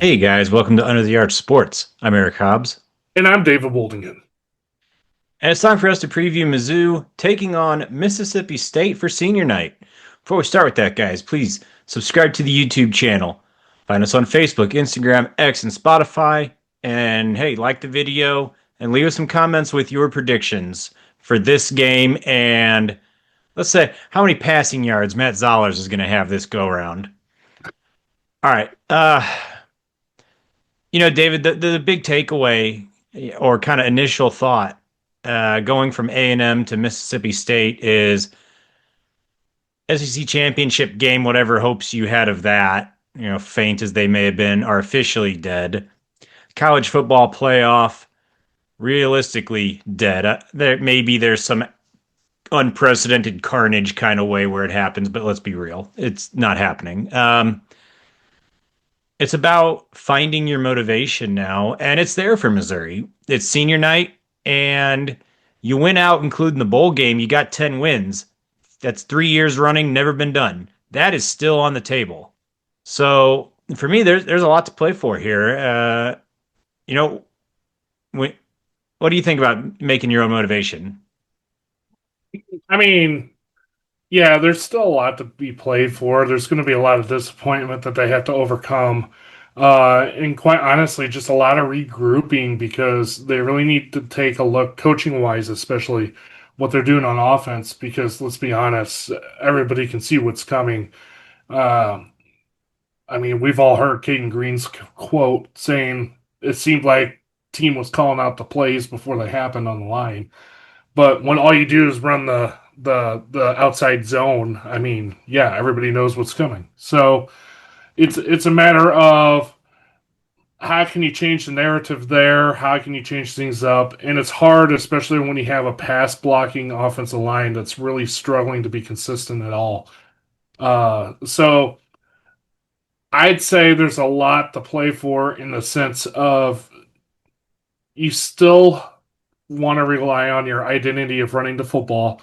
Hey guys, welcome to Under the Arch Sports. I'm Eric Hobbs, And I'm David Woldingen. and it's time for us to preview Mizzou taking on Mississippi State for senior night. Before we start with that, guys, please subscribe to the YouTube channel. Find us on Facebook, Instagram, X, and Spotify. And hey, like the video and leave us some comments with your predictions for this game. And let's say how many passing yards Matt Zollers is going to have this go round. All right. David, the big takeaway or kind of initial thought going from A&M to Mississippi State is SEC championship game. Whatever hopes you had of that, faint as they may have been, are officially dead. College football playoff, realistically dead. There's some unprecedented carnage kind of way where it happens, but let's be real, it's not happening. It's about finding your motivation now, and it's there for Missouri. It's senior night, and you win out, including the bowl game. You got 10 wins. That's 3 years running, never been done. That is still on the table. So for me, there's a lot to play for here. You know, when, what do you think about making your own motivation? I mean, yeah, there's still a lot to be played for. There's going to be a lot of disappointment that they have to overcome. And quite honestly, just a lot of regrouping because they really need to take a look, coaching wise, especially what they're doing on offense. Because let's be honest, everybody can see what's coming. Um, I mean, we've all heard Caden Green's quote saying it seemed like team was calling out the plays before they happened on the line. But when all you do is run the outside zone, I mean, yeah, everybody knows what's coming. So it's a matter of how can you change the narrative there? How can you change things up? And it's hard, especially when you have a pass blocking offensive line that's really struggling to be consistent at all. So I'd say there's a lot to play for in the sense of you still want to rely on your identity of running the football.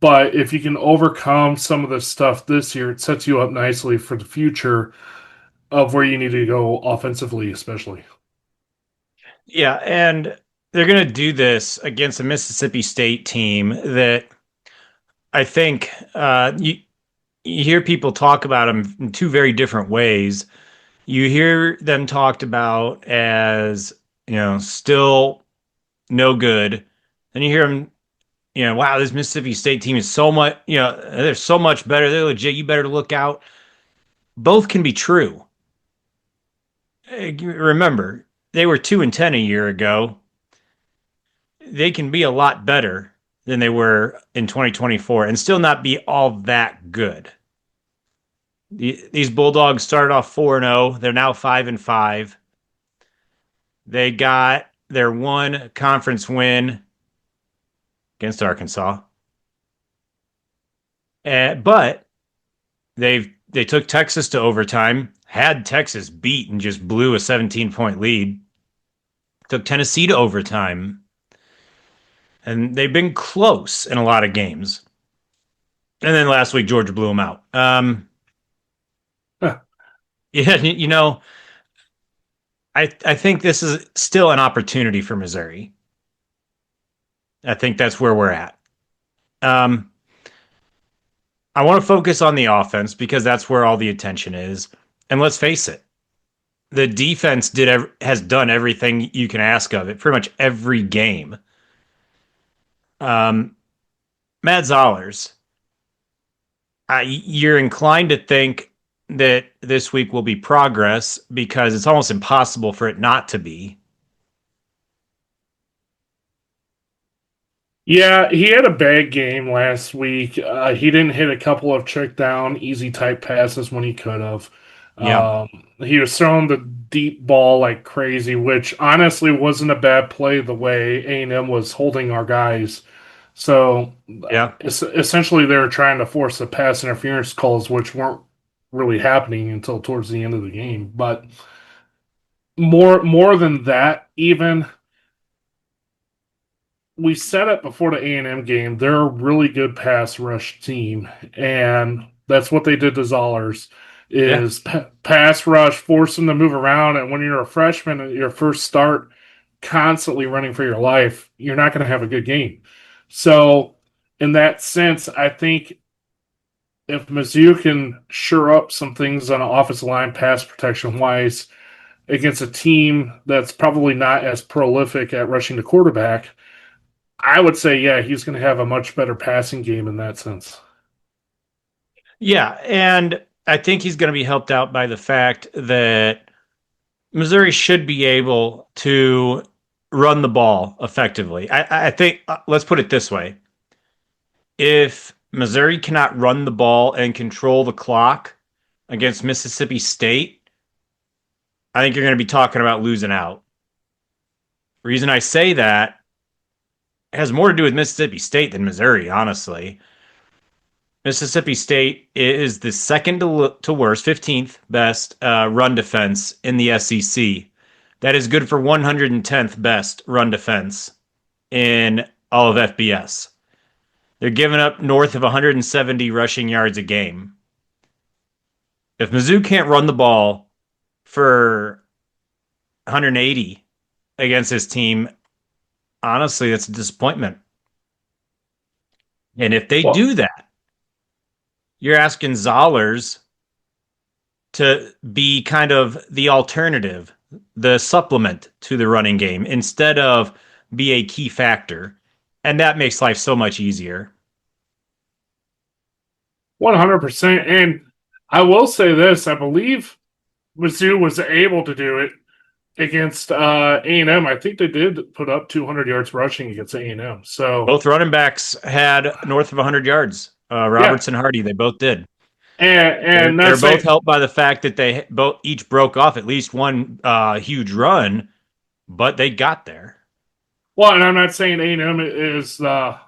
But if you can overcome some of the stuff this year, it sets you up nicely for the future of where you need to go offensively, especially. Yeah, and they're going to do this against a Mississippi State team that I think you hear people talk about them in two very different ways. You hear them talked about as, still no good. Then you hear them, wow, this Mississippi State team is so much, they're so much better. They're legit. You better look out. Both can be true. Remember, they were 2-10 a year ago. They can be a lot better than they were in 2024 and still not be all that good. These Bulldogs started off 4-0. They're now 5-5. They got their one conference win against Arkansas. But they took Texas to overtime, had Texas beat and just blew a 17-point lead. Took Tennessee to overtime. And they've been close in a lot of games. And then last week Georgia blew them out. Huh. Yeah, I think this is still an opportunity for Missouri. I think that's where we're at. Um, I want to focus on the offense because that's where all the attention is. And let's face it, the defense has done everything you can ask of it, pretty much every game. Um, Matt Zollers, you're inclined to think that this week will be progress because it's almost impossible for it not to be. Yeah, he had a bad game last week. He didn't hit a couple of check down, easy type passes when he could have. Yeah, Um, he was throwing the deep ball like crazy, which honestly wasn't a bad play the way A&M was holding our guys. So yeah. essentially, they were trying to force the pass interference calls, which weren't really happening until towards the end of the game. But more than that, even we said it before the A&M game. They're a really good pass rush team, and that's what they did to Zollers. Yeah. is pass rush, force them to move around. And when you're a freshman at your first start, constantly running for your life, you're not going to have a good game. So, in that sense, I think if Mizzou can shore up some things on an offensive line, pass protection wise, against a team that's probably not as prolific at rushing the quarterback, I would say, yeah, he's going to have a much better passing game in that sense. Yeah. And I think he's going to be helped out by the fact that Missouri should be able to run the ball effectively. I think, let's put it this way: if Missouri cannot run the ball and control the clock against Mississippi State, I think you're going to be talking about losing out. The reason I say that has more to do with Mississippi State than Missouri, honestly. Mississippi State is the second to worst, 15th best run defense in the SEC. That is good for 110th best run defense in all of FBS. They're giving up north of 170 rushing yards a game. If Mizzou can't run the ball for 180 against this team, honestly, that's a disappointment. And if they Well, do that, you're asking Zollers to be kind of the alternative, the supplement to the running game instead of be a key factor. And that makes life so much easier. 100%. And I will say this: I believe Mizzou was able to do it against A&M. I think they did put up 200 yards rushing against A&M. So Both running backs had north of 100 yards. yeah, Roberts and Hardy, they both did. and They're that's both saying, helped by the fact that they both each broke off at least one huge run, but they got there. well, and I'm not saying A&M is the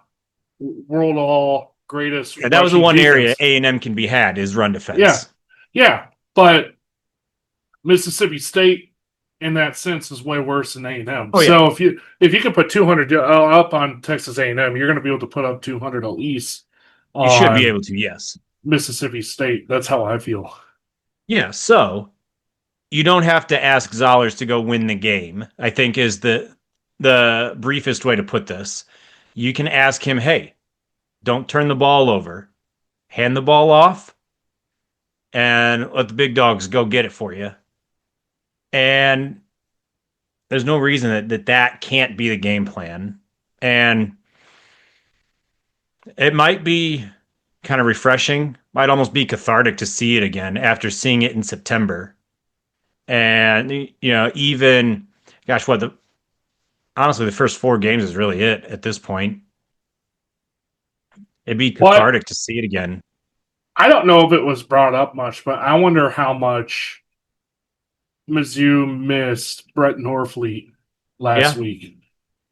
world all greatest And that was the rushing one area defense. A&M can be had is run Yeah, defense. yeah, but Mississippi State in that sense is way worse than A&M. Oh yeah, So if you can put 200 up on Texas A&M, you're going to be able to put up 200 at least you should be on able to. Yes. Mississippi State. That's how I feel. Yeah. So you don't have to ask Zollers to go win the game, I think is the briefest way to put this. You can ask him, hey, don't turn the ball over. Hand the ball off and let the big dogs go get it for you. And there's no reason that can't be the game plan. And it might be kind of refreshing, might almost be cathartic to see it again after seeing it in September. And even gosh, what the honestly, the first four games is really it at this point. It'd be But cathartic to see it again. I don't know if it was brought up much, but I wonder how much Mizzou missed Brett Norfleet last Yeah. week.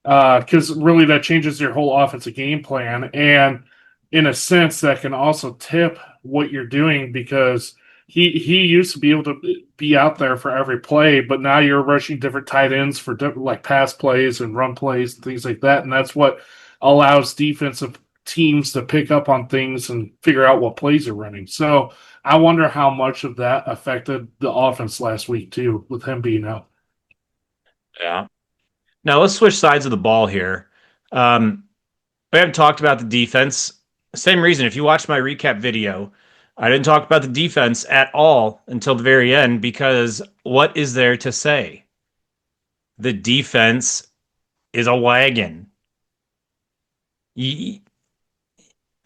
Because really that changes your whole offensive game plan. And in a sense, that can also tip what you're doing because he used to be able to be out there for every play, but now you're rushing different tight ends for different, like pass plays and run plays and things like that. And that's what allows defensive teams to pick up on things and figure out what plays are running. So I wonder how much of that affected the offense last week too, with him being out. Yeah. Now let's switch sides of the ball here. Um, we haven't talked about the defense. Same reason. If you watch my recap video, I didn't talk about the defense at all until the very end because what is there to say? The defense is a wagon.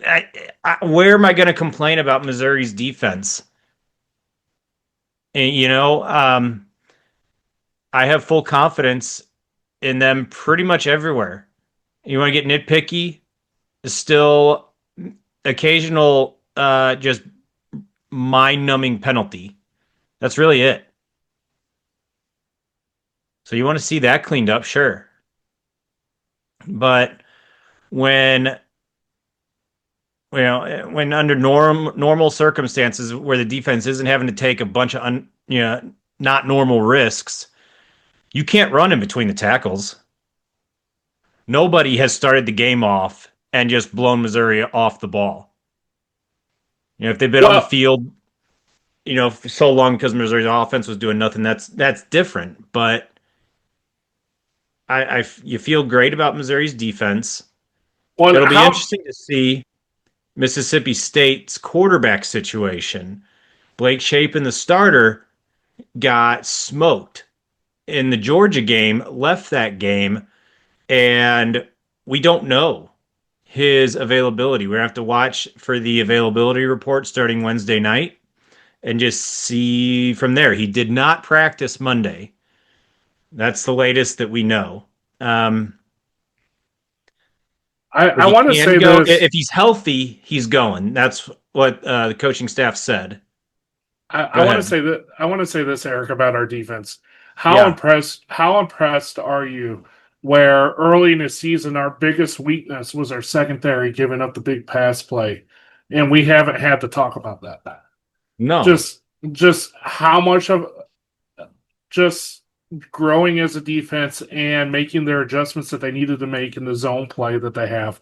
I, where am I going to complain about Missouri's defense? And, I have full confidence in them pretty much everywhere. You want to get nitpicky? Still occasional, just mind-numbing penalty. That's really it. So you want to see that cleaned up, sure. But when when under normal circumstances where the defense isn't having to take a bunch of not normal risks, you can't run in between the tackles. Nobody has started the game off and just blown Missouri off the ball. If they've been on the Well, field, for so long because Missouri's offense was doing nothing. That's different. But you feel great about Missouri's defense. Well, It'll be how interesting to see Mississippi State's quarterback situation. Blake Shapen, the starter, got smoked in the Georgia game, left that game, and we don't know his availability. We're gonna have to watch for the availability report starting Wednesday night and just see from there. He did not practice Monday. That's the latest that we know. Um, I if he want to can say go, this. if he's healthy, he's going. That's what the coaching staff said. I Go want to ahead. say that I want to say this, Eric, about our defense. Yeah, How impressed are you? Where early in the season, our biggest weakness was our secondary giving up the big pass play, and we haven't had to talk about that. no. Just just how much of just growing as a defense and making their adjustments that they needed to make in the zone play that they have.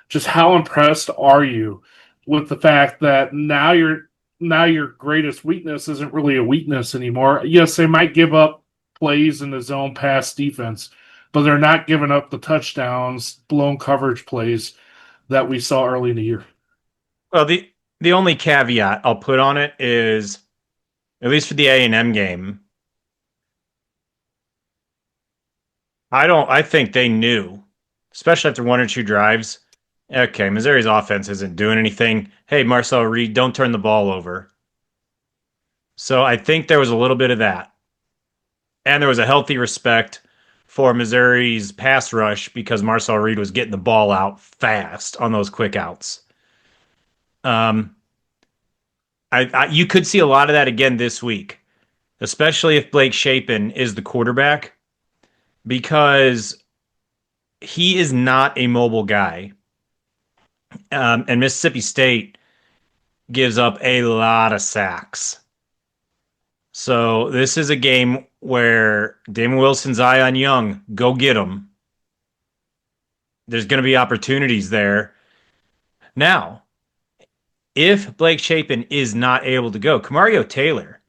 Just how impressed are you with the fact that now your greatest weakness isn't really a weakness anymore? Yes, they might give up plays in the zone pass defense, but they're not giving up the touchdowns, blown coverage plays that we saw early in the year. Well, the only caveat I'll put on it is, at least for the A&M game, I think they knew, especially after one or two drives. Okay, Missouri's offense isn't doing anything. Hey, Marcel Reed, don't turn the ball over. So I think there was a little bit of that. And there was a healthy respect for Missouri's pass rush because Marcel Reed was getting the ball out fast on those quick outs. Um, you could see a lot of that again this week, especially if Blake Shapen is the quarterback, because he is not a mobile guy. And Mississippi State gives up a lot of sacks. So this is a game where Damon Wilson's eye on Young, go get him. There's going to be opportunities there. Now, if Blake Shapen is not able to go, Camario Taylor,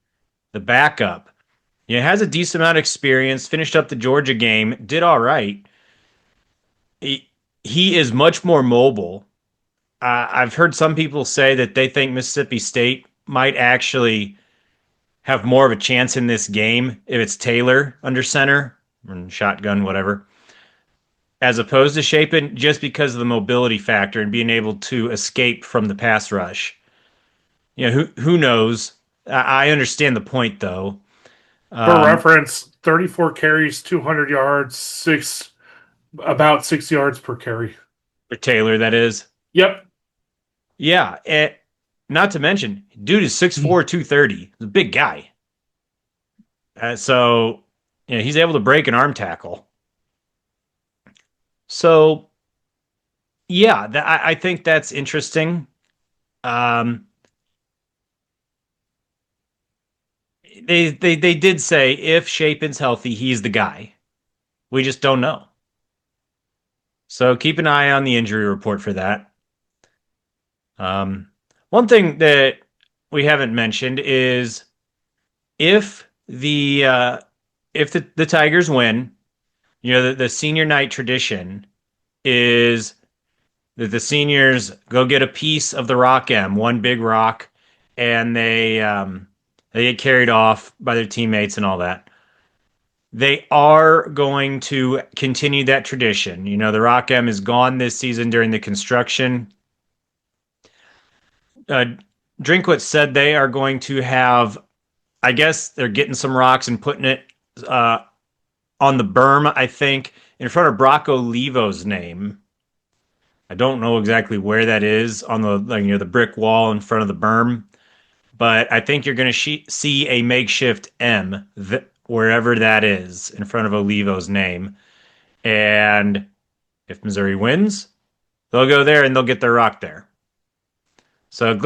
the backup, has a decent amount of experience, finished up the Georgia game, did all right. He is much more mobile. I've heard some people say that they think Mississippi State might actually have more of a chance in this game if it's Taylor under center or shotgun, whatever, as opposed to Shapen, just because of the mobility factor and being able to escape from the pass rush. Who knows? I understand the point though. For Um, reference, 34 carries, 200 yards, about 6 yards per carry. for Taylor, that is. Yep. Yeah. Not to mention, dude is 6'4", 230. He's a big guy. So, he's able to break an arm tackle. So, yeah, I think that's interesting. Um, they did say if Shapen's healthy, he's the guy. We just don't know. So keep an eye on the injury report for that. Um, One thing that we haven't mentioned is if the Tigers win, the senior night tradition is that the seniors go get a piece of the Rock M, one big rock, and they get carried off by their teammates and all that. They are going to continue that tradition. The Rock M is gone this season during the construction. Uh, Drinkwitz said they are going to have, I guess they're getting some rocks and putting it uh, on the berm, I think, in front of Brocco Levo's name. I don't know exactly where that is on the brick wall in front of the berm, but I think you're going to see a makeshift M wherever that is in front of Olivo's name. And if Missouri wins, they'll go there and they'll get their rock there. So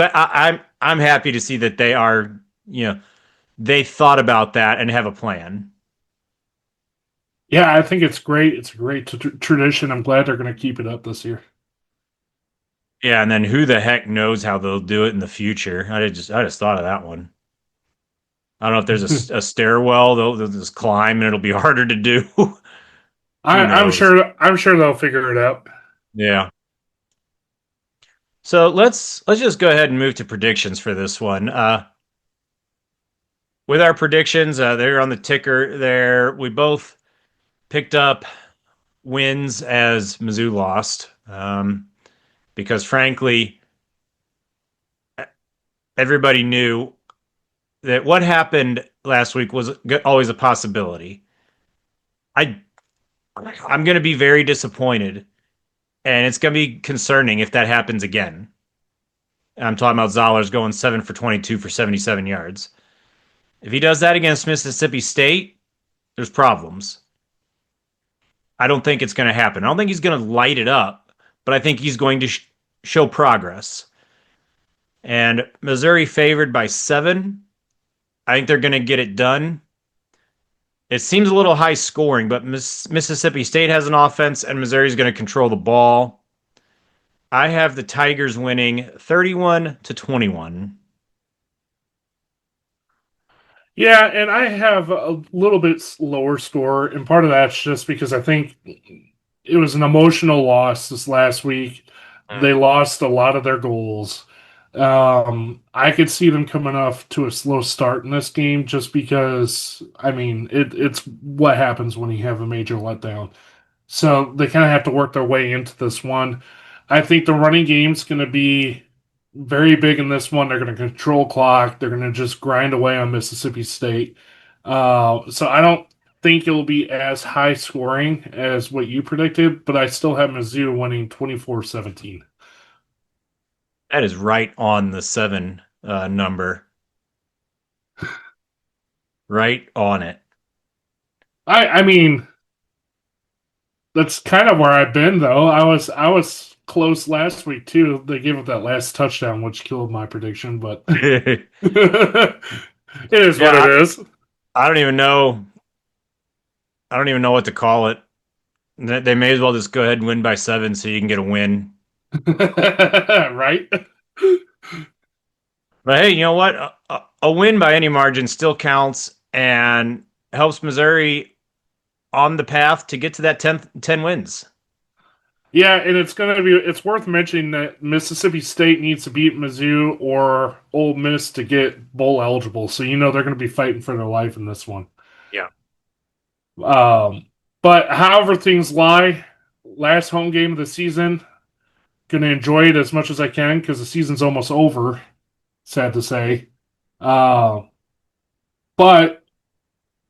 I'm happy to see that they are, they thought about that and have a plan. Yeah, I think it's great. It's a great tradition. I'm glad they're going to keep it up this year. Yeah, and then who the heck knows how they'll do it in the future? I just thought of that one. I don't know if there's a stairwell. They'll just climb and it'll be harder to do. Who I'm knows? sure. I'm sure they'll figure it out. Yeah. So let's just go ahead and move to predictions for this one. With our predictions, they're on the ticker there. We both picked up wins as Mizzou lost, because frankly, everybody knew that what happened last week was always a possibility. I I'm going to be very disappointed, and it's going to be concerning if that happens again. I'm talking about Zollers going 7 for 22 for 77 yards. If he does that against Mississippi State, there's problems. I don't think it's going to happen. I don't think he's going to light it up, but I think he's going to show progress. And Missouri favored by 7. I think they're going to get it done. It seems a little high scoring, but Mississippi State has an offense, and Missouri's going to control the ball. I have the Tigers winning 31-21. Yeah, and I have a little bit lower score, and part of that's just because I think it was an emotional loss this last week. They lost a lot of their goals. I could see them coming off to a slow start in this game just because, I mean, it's what happens when you have a major letdown. So they kind of have to work their way into this one. I think the running game's going to be very big in this one. They're going to control clock. They're going to just grind away on Mississippi State. So I don't think it'll be as high scoring as what you predicted, but I still have Mizzou winning 24-17. That is right on the 7 number. Right on it. I mean, that's kind of where I've been though. I was close last week too. They gave up that last touchdown, which killed my prediction, but it is what it Yeah, is. I don't even know. I don't even know what to call it. They may as well just go ahead and win by 7 so you can get a win. Right? But hey, you know what? A win by any margin still counts and helps Missouri on the path to get to that 10 wins. Yeah, and it's worth mentioning that Mississippi State needs to beat Mizzou or Ole Miss to get bowl eligible. So you know they're going to be fighting for their life in this one. Yeah. Um, but however things lie, last home game of the season, going to enjoy it as much as I can because the season's almost over. Sad to say. Uh, but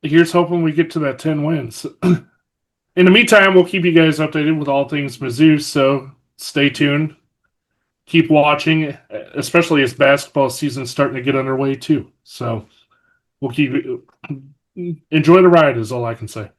here's hoping we get to that 10 wins. In the meantime, we'll keep you guys updated with all things Mizzou, so stay tuned. Keep watching, especially as basketball season's starting to get underway too. So we'll keep enjoy the ride is all I can say.